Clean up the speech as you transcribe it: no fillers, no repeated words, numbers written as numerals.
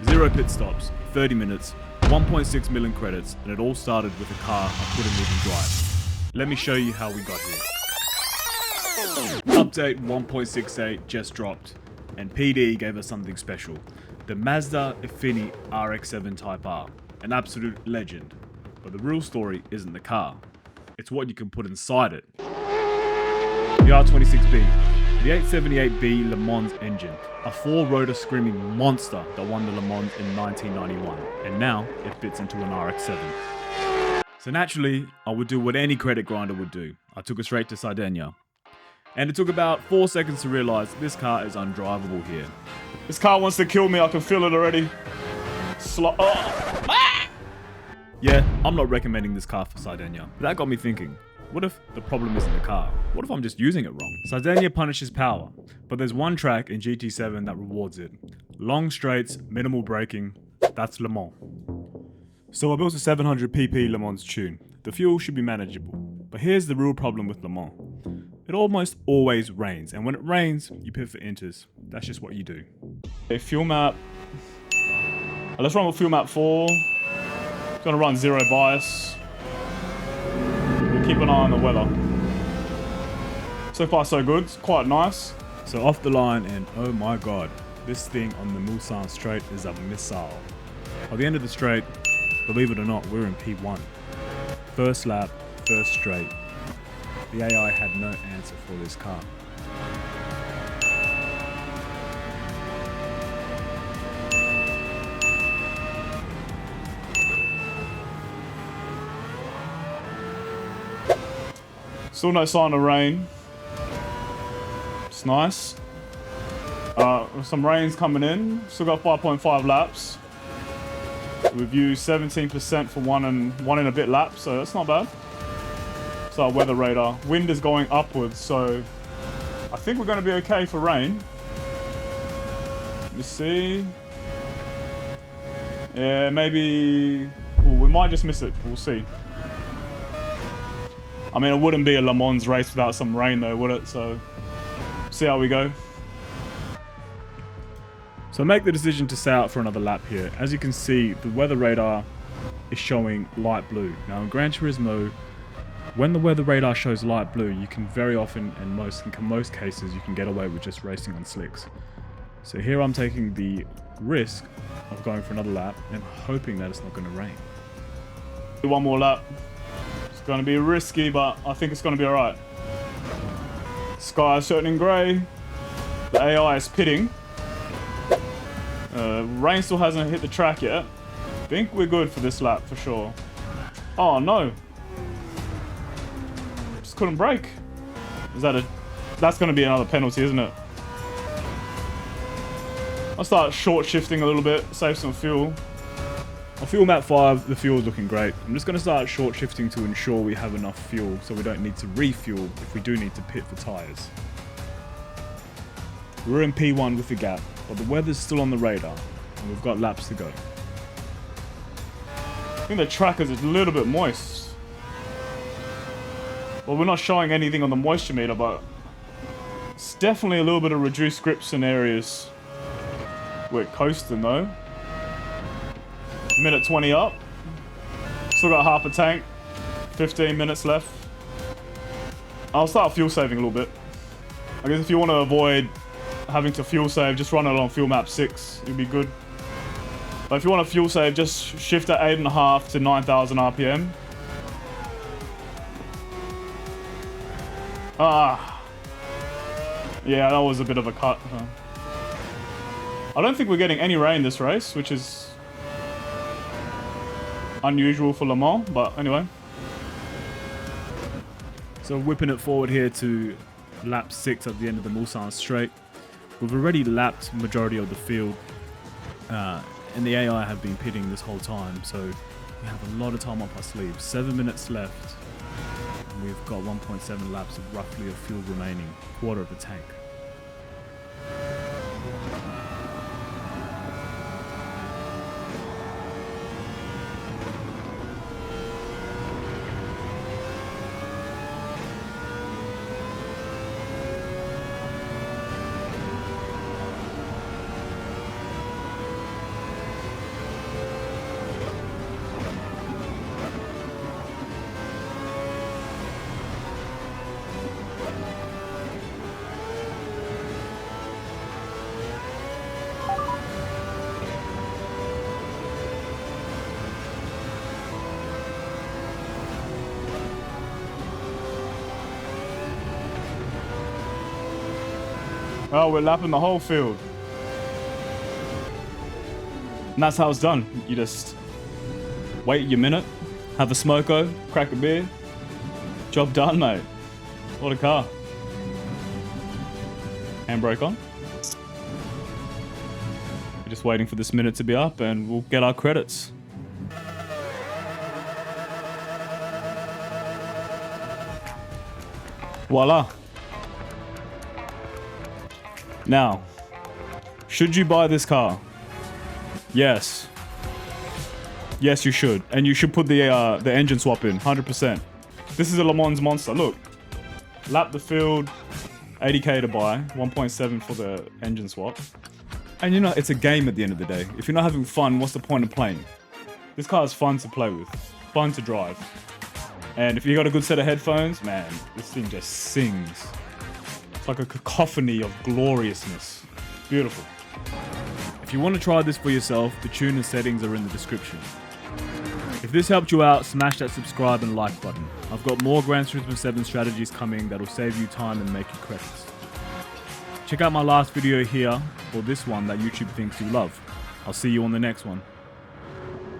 0 pit stops, 30 minutes, 1.6 million credits, and it all started with a car I couldn't even drive. Let me show you how we got here. Update 1.68 just dropped, and PD gave us something special. The Mazda fini RX-7 Type R, an absolute legend. But the real story isn't the car, it's what you can put inside it. The R26B, the 878B Le Mans engine, a 4-rotor screaming monster that won the Le Mans in 1991, and now it fits into an RX-7. So naturally, I would do what any credit grinder would do. I took it straight to Sardegna. And it took about 4 seconds to realize this car is undrivable here. This car wants to kill me, I can feel it already. Yeah, I'm not recommending this car for Sardegna. But that got me thinking, what if the problem isn't the car? What if I'm just using it wrong? Sardegna punishes power, but there's one track in GT7 that rewards it. Long straights, minimal braking, that's Le Mans. So I built a 700 pp Le Mans tune. The fuel should be manageable. But here's the real problem with Le Mans. It almost always rains, and when it rains, you pit for inters. That's just what you do. Okay, fuel map. Let's run with fuel map 4. It's gonna run 0 bias. We'll keep an eye on the weather. So far so good, it's quite nice. So off the line, and oh my god, this thing on the Mulsanne straight is a missile. By the end of the straight, believe it or not, we're in P1. First lap, first straight. The AI had no answer for this car. Still no sign of rain. It's nice. Some rain's coming in. Still got 5.5 laps. We've used 17% for one and a bit laps, so that's not bad. It's our weather radar. Wind is going upwards, so I think we're going to be okay for rain. Let me see. Yeah, maybe... Ooh, we might just miss it. We'll see. I mean, it wouldn't be a Le Mans race without some rain though, would it? So, see how we go. So I make the decision to stay out for another lap here. As you can see, the weather radar is showing light blue. Now in Gran Turismo, when the weather radar shows light blue, you can very often, in most cases, you can get away with just racing on slicks. So here I'm taking the risk of going for another lap and hoping that it's not going to rain. Do one more lap. It's going to be risky, but I think it's going to be alright. Sky is turning grey. The AI is pitting. Rain still hasn't hit the track yet. I think we're good for this lap for sure. Oh no. Just couldn't brake. That's going to be another penalty, isn't it? I'll start short shifting a little bit, save some fuel. On fuel map 5, the fuel's looking great. I'm just going to start short shifting to ensure we have enough fuel so we don't need to refuel if we do need to pit for tyres. We're in P1 with the gap, but the weather's still on the radar and we've got laps to go. I think the track is a little bit moist. Well, we're not showing anything on the moisture meter, but it's definitely a little bit of reduced grips in areas. We're coasting though. Minute 20 up. Still got half a tank. 15 minutes left. I'll start fuel saving a little bit. I guess if you want to avoid having to fuel save, just run it on fuel map 6. You'll be good. But if you want to fuel save, just shift at 8.5 to 9,000 RPM. Ah. Yeah, that was a bit of a cut. I don't think we're getting any rain this race, which is unusual for Le Mans, but anyway. So whipping it forward here to lap 6 at the end of the Mulsanne straight. We've already lapped majority of the field, and the AI have been pitting this whole time, so we have a lot of time up our sleeves. 7 minutes left, and we've got 1.7 laps of roughly of fuel remaining, quarter of a tank. Oh, we're lapping the whole field. And that's how it's done. You just wait your minute, have a smoko, crack a beer. Job done, mate. What a car. Handbrake on. We're just waiting for this minute to be up and we'll get our credits. Voila. Now, should you buy this car? Yes. Yes, you should. And you should put the engine swap in, 100%. This is a Le Mans monster. Look. Lap the field, 80k to buy, 1.7 for the engine swap. And you know, it's a game at the end of the day. If you're not having fun, what's the point of playing? This car is fun to play with, fun to drive. And if you got a good set of headphones, man, this thing just sings. It's like a cacophony of gloriousness. Beautiful. If you want to try this for yourself, the tuner settings are in the description. If this helped you out, smash that subscribe and like button. I've got more Gran Turismo 7 strategies coming that'll save you time and make you credits. Check out my last video here, or this one that YouTube thinks you love. I'll see you on the next one.